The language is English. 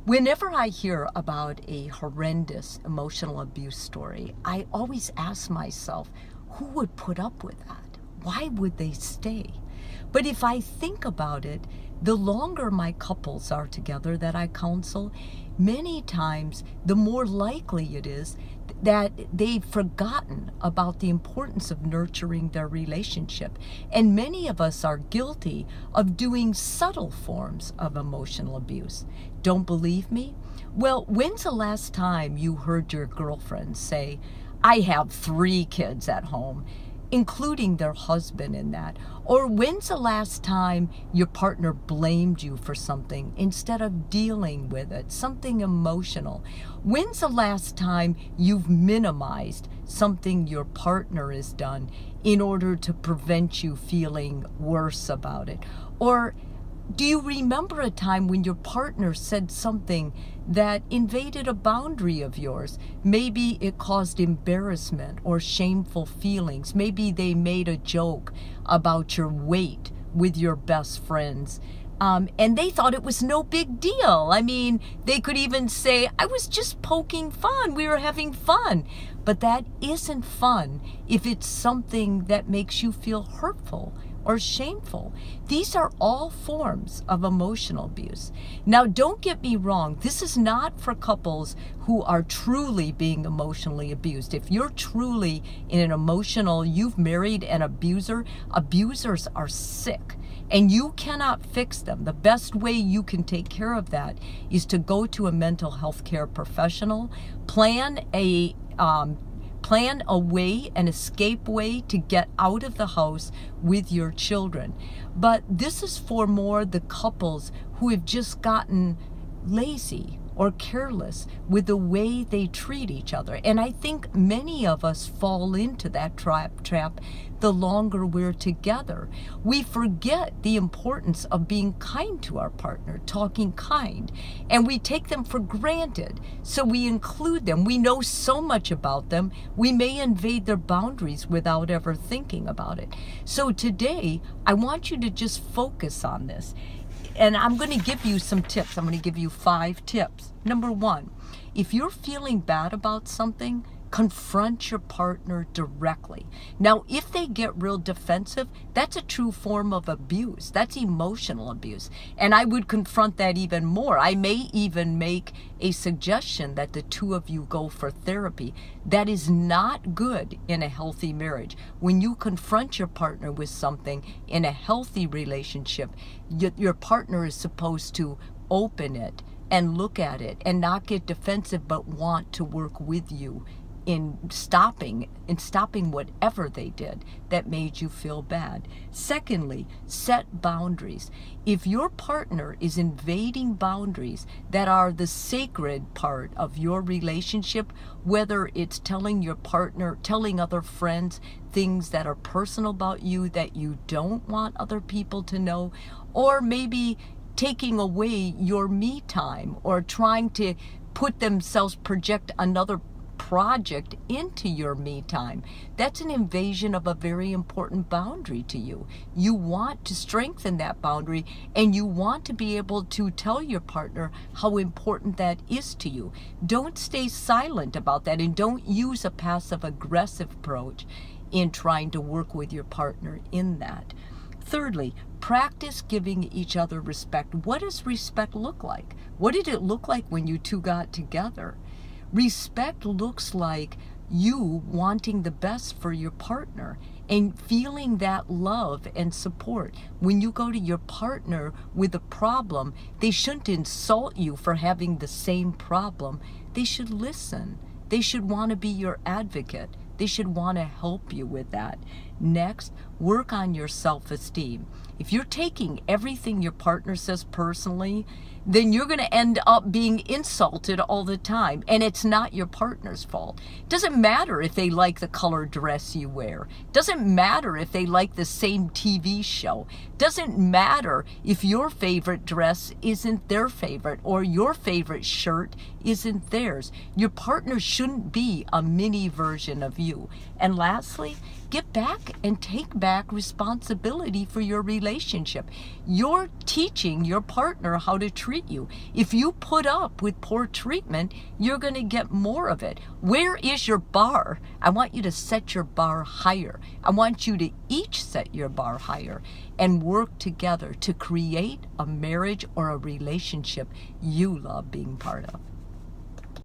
Whenever I hear about a horrendous emotional abuse story, I always ask myself, who would put up with that? Why would they stay? But if I think about it, the longer my couples are together that I counsel, many times the more likely it is that they've forgotten about the importance of nurturing their relationship. And many of us are guilty of doing subtle forms of emotional abuse. Don't believe me? Well, when's the last time you heard your girlfriend say, I have 3 kids at home, including their husband in that? Or when's the last time your partner blamed you for something instead of dealing with it, something emotional? When's the last time you've minimized something your partner has done in order to prevent you feeling worse about it? Or do you remember a time when your partner said something that invaded a boundary of yours? Maybe it caused embarrassment or shameful feelings. Maybe they made a joke about your weight with your best friends. And they thought it was no big deal. I mean, they could even say, I was just poking fun. We were having fun. But that isn't fun if it's something that makes you feel hurtful or shameful. These are all forms of emotional abuse. Now, don't get me wrong. This is not for couples who are truly being emotionally abused. If you're truly in an emotional, you've married an abuser, abusers are sick and you cannot fix them. The best way you can take care of that is to go to a mental health care professional, plan a way, an escape way to get out of the house with your children. But this is for more the couples who have just gotten lazy or careless with the way they treat each other. And I think many of us fall into that trap the longer we're together. We forget the importance of being kind to our partner, talking kind, and we take them for granted. So we include them. We know so much about them. We may invade their boundaries without ever thinking about it. So today, I want you to just focus on this. And I'm going to give you some tips. I'm going to give you 5 tips. Number 1, if you're feeling bad about something, confront your partner directly. Now, if they get real defensive, that's a true form of abuse. That's emotional abuse. And I would confront that even more. I may even make a suggestion that the 2 of you go for therapy. That is not good in a healthy marriage. When you confront your partner with something in a healthy relationship, your partner is supposed to open it and look at it and not get defensive, but want to work with you in stopping whatever they did that made you feel bad. Secondly, set boundaries. If your partner is invading boundaries that are the sacred part of your relationship, whether it's telling your partner, telling other friends things that are personal about you that you don't want other people to know, or maybe taking away your me time or trying to project another project into your me time, that's an invasion of a very important boundary to you. You want to strengthen that boundary and you want to be able to tell your partner how important that is to you. Don't stay silent about that and don't use a passive aggressive approach in trying to work with your partner in that. Thirdly, practice giving each other respect. What does respect look like? What did it look like when you 2 got together? Respect looks like you wanting the best for your partner and feeling that love and support. When you go to your partner with a problem, they shouldn't insult you for having the same problem. They should listen. They should want to be your advocate. They should want to help you with that. Next, work on your self-esteem. If you're taking everything your partner says personally, then you're going to end up being insulted all the time. And it's not your partner's fault. It doesn't matter if they like the color dress you wear. It doesn't matter if they like the same TV show. It doesn't matter if your favorite dress isn't their favorite or your favorite shirt isn't theirs. Your partner shouldn't be a mini version of you. And lastly, get back and take back responsibility for your relationship. You're teaching your partner how to treat you. If you put up with poor treatment, you're going to get more of it. Where is your bar? I want you to set your bar higher. I want you to each set your bar higher and work together to create a marriage or a relationship you love being part of.